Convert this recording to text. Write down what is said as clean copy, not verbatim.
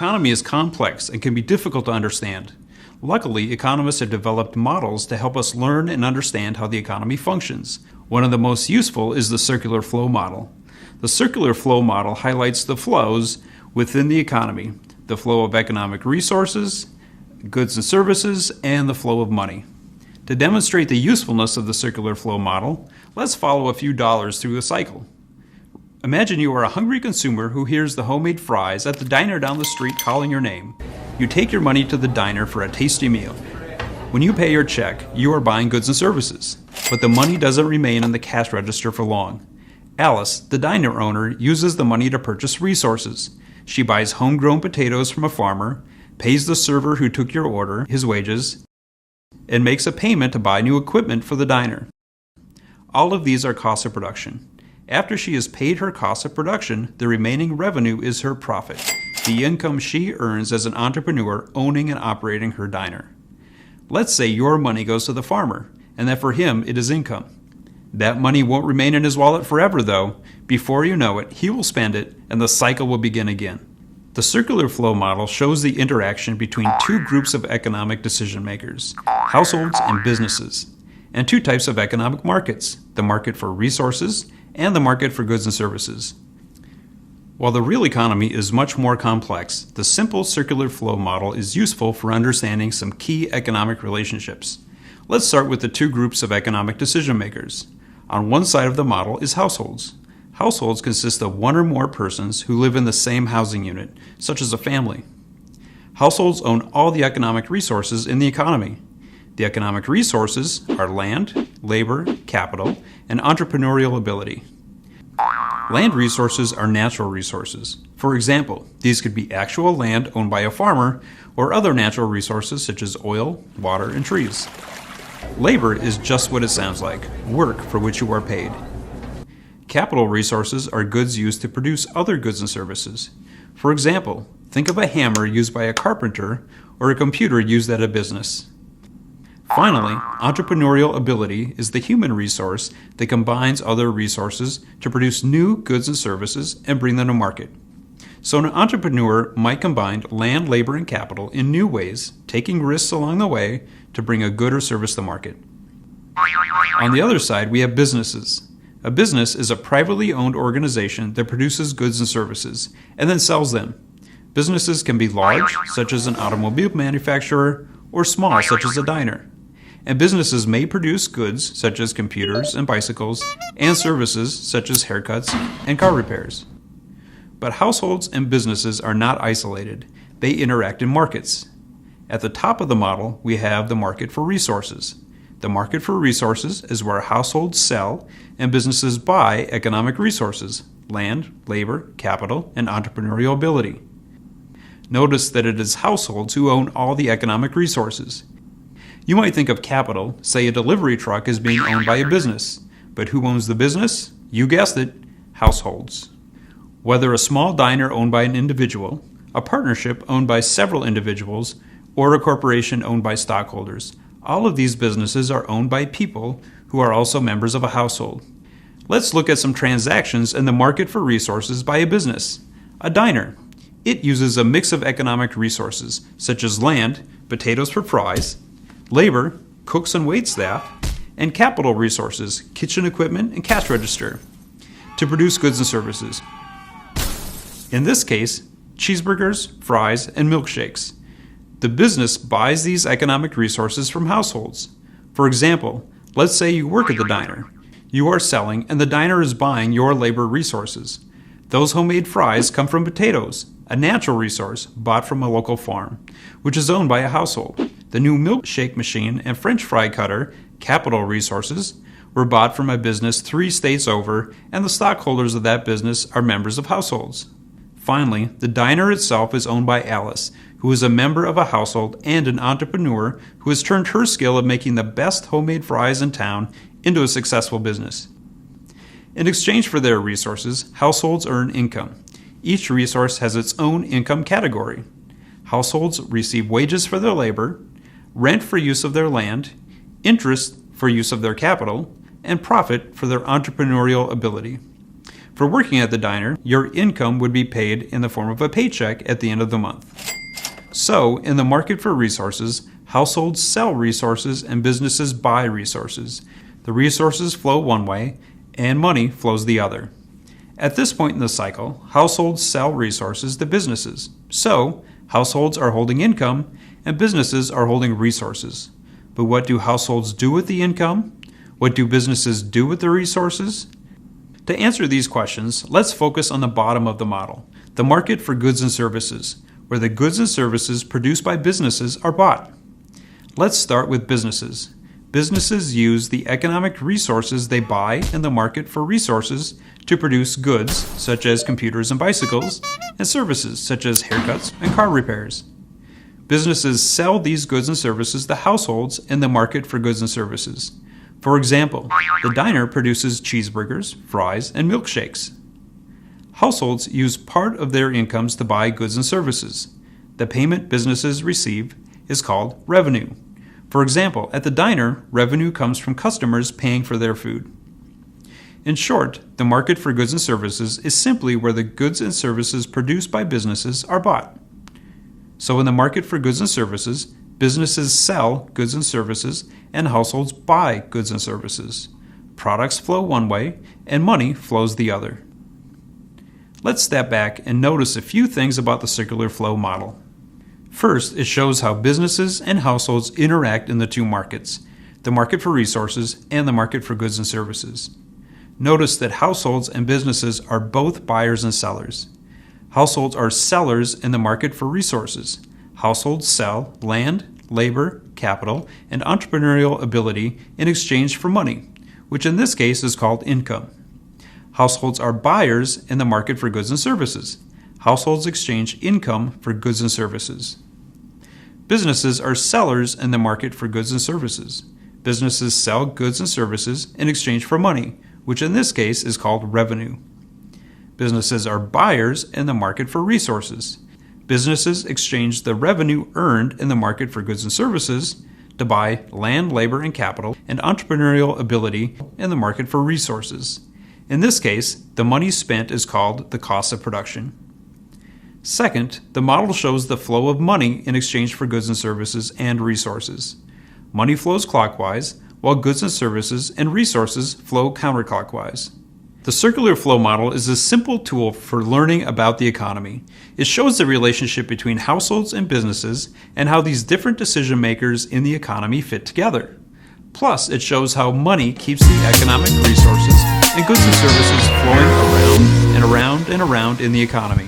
economy is complex and can be difficult to understand. Luckily, economists have developed models to help us learn and understand how the economy functions. One of the most useful is the circular flow model. The circular flow model highlights the flows within the economy, the flow of economic resources, goods and services, and the flow of money. To demonstrate the usefulness of the circular flow model, let's follow a few dollars through a cycle. Imagine you are a hungry consumer who hears the homemade fries at the diner down the street calling your name. You take your money to the diner for a tasty meal. When you pay your check, you are buying goods and services, but the money doesn't remain in the cash register for long. Alice, the diner owner, uses the money to purchase resources. She buys homegrown potatoes from a farmer, pays the server who took your order his wages, and makes a payment to buy new equipment for the diner. All of these are costs of production. After she has paid her costs of production, the remaining revenue is her profit, the income she earns as an entrepreneur owning and operating her diner. Let's say your money goes to the farmer, and that for him it is income. That money won't remain in his wallet forever, though. Before you know it, he will spend it, and the cycle will begin again. The circular flow model shows the interaction between two groups of economic decision makers, households and businesses, and two types of economic markets, the market for resources and the market for goods and services. While the real economy is much more complex, the simple circular flow model is useful for understanding some key economic relationships. Let's start with the two groups of economic decision makers. On one side of the model is households. Households consist of one or more persons who live in the same housing unit, such as a family. Households own all the economic resources in the economy. The economic resources are land, labor, capital, and entrepreneurial ability. Land resources are natural resources. For example, these could be actual land owned by a farmer or other natural resources such as oil, water, and trees. Labor is just what it sounds like, work for which you are paid. Capital resources are goods used to produce other goods and services. For example, think of a hammer used by a carpenter or a computer used at a business. Finally, entrepreneurial ability is the human resource that combines other resources to produce new goods and services and bring them to market. So an entrepreneur might combine land, labor, and capital in new ways, taking risks along the way to bring a good or service to market. On the other side, we have businesses. A business is a privately owned organization that produces goods and services and then sells them. Businesses can be large, such as an automobile manufacturer, or small, such as a diner. And businesses may produce goods such as computers and bicycles, and services such as haircuts and car repairs. But households and businesses are not isolated. They interact in markets. At the top of the model, we have the market for resources. The market for resources is where households sell and businesses buy economic resources, land, labor, capital, and entrepreneurial ability. Notice that it is households who own all the economic resources. You might think of capital, say a delivery truck, as being owned by a business. But who owns the business? You guessed it, households. Whether a small diner owned by an individual, a partnership owned by several individuals, or a corporation owned by stockholders, all of these businesses are owned by people who are also members of a household. Let's look at some transactions in the market for resources by a business. A diner. It uses a mix of economic resources, such as land, potatoes for fries, labor, cooks and waitstaff, and capital resources, kitchen equipment and cash register, to produce goods and services. In this case, cheeseburgers, fries, and milkshakes. The business buys these economic resources from households. For example, let's say you work at the diner. You are selling and the diner is buying your labor resources. Those homemade fries come from potatoes, a natural resource bought from a local farm, which is owned by a household. The new milkshake machine and French fry cutter, capital resources, were bought from a business 3 states over, and the stockholders of that business are members of households. Finally, the diner itself is owned by Alice, who is a member of a household and an entrepreneur who has turned her skill of making the best homemade fries in town into a successful business. In exchange for their resources, households earn income. Each resource has its own income category. Households receive wages for their labor, rent for use of their land, interest for use of their capital, and profit for their entrepreneurial ability. For working at the diner, your income would be paid in the form of a paycheck at the end of the month. So, in the market for resources, households sell resources and businesses buy resources. The resources flow one way, and money flows the other. At this point in the cycle, households sell resources to businesses. So, households are holding income, and businesses are holding resources. But what do households do with the income? What do businesses do with the resources? To answer these questions, let's focus on the bottom of the model, the market for goods and services, where the goods and services produced by businesses are bought. Let's start with businesses. Businesses use the economic resources they buy in the market for resources to produce goods, such as computers and bicycles, and services, such as haircuts and car repairs. Businesses sell these goods and services to households in the market for goods and services. For example, the diner produces cheeseburgers, fries, and milkshakes. Households use part of their incomes to buy goods and services. The payment businesses receive is called revenue. For example, at the diner, revenue comes from customers paying for their food. In short, the market for goods and services is simply where the goods and services produced by businesses are bought. So in the market for goods and services, businesses sell goods and services, and households buy goods and services. Products flow one way, and money flows the other. Let's step back and notice a few things about the circular flow model. First, it shows how businesses and households interact in the two markets, the market for resources and the market for goods and services. Notice that households and businesses are both buyers and sellers. Households are sellers in the market for resources. Households sell land, labor, capital, and entrepreneurial ability in exchange for money, which in this case is called income. Households are buyers in the market for goods and services. Households exchange income for goods and services. Businesses are sellers in the market for goods and services. Businesses sell goods and services in exchange for money, which in this case is called revenue. Businesses are buyers in the market for resources. Businesses exchange the revenue earned in the market for goods and services to buy land, labor, and capital, and entrepreneurial ability in the market for resources. In this case, the money spent is called the cost of production. Second, the model shows the flow of money in exchange for goods and services and resources. Money flows clockwise, while goods and services and resources flow counterclockwise. The circular flow model is a simple tool for learning about the economy. It shows the relationship between households and businesses and how these different decision makers in the economy fit together. Plus, it shows how money keeps the economic resources and goods and services flowing around and around and around in the economy.